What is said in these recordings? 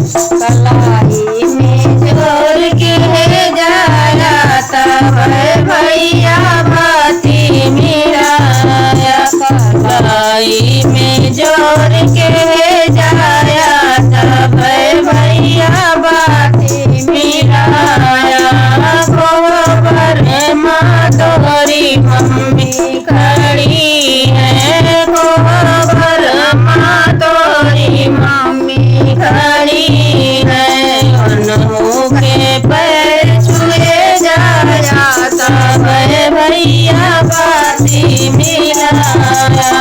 कलाई में जोर के जाया तब भैया बाती मिलाया। कलाई में जोर के जाया तब भैया बाती मिलाया। गोबर माँ तोरी मम्मी खड़ी है, गोबर माँ तोरी मम्मी खड़ी है। उन्हों के पैर छुए जाया तब भैया बाती मिलाया।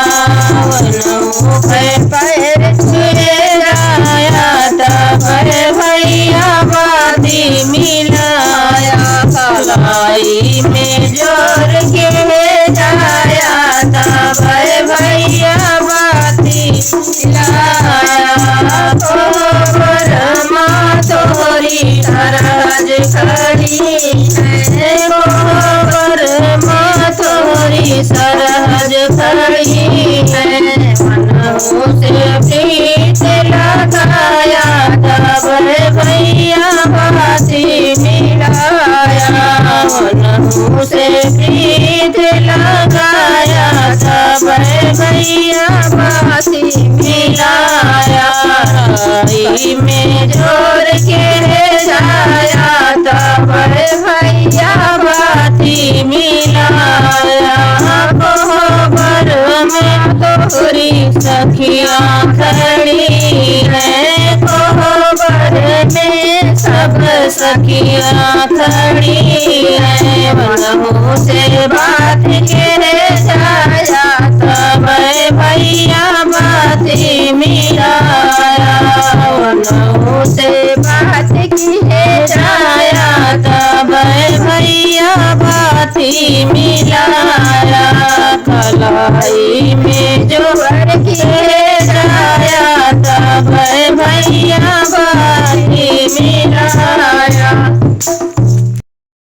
उन्हों के पैर छुए जाया तब भैया बाती मिलाया। कलाई में जोर के जाया तब भैया बाती मिलाया। गोबर माँ तोरी सरहज खड़ी है, गोबर माँ तोरी सरहज खड़ी है। मनों से प्रीत लगाया तब भैया बाती मिलाया। मनों से प्रीत लगाया तब भैया बाती मिलाया। राई में जोर के जाया तब भैया बाती मिलाया। गोबर में तोरी सखियाँ खड़ी है, गोबर में सब सखियाँ खड़ी है। मनों से बात के जाया तब भैया बाती मिलाया। मनों से बात की जाया तब भैया बाती मिलाया। कलाई में जोर के जाया तब भैया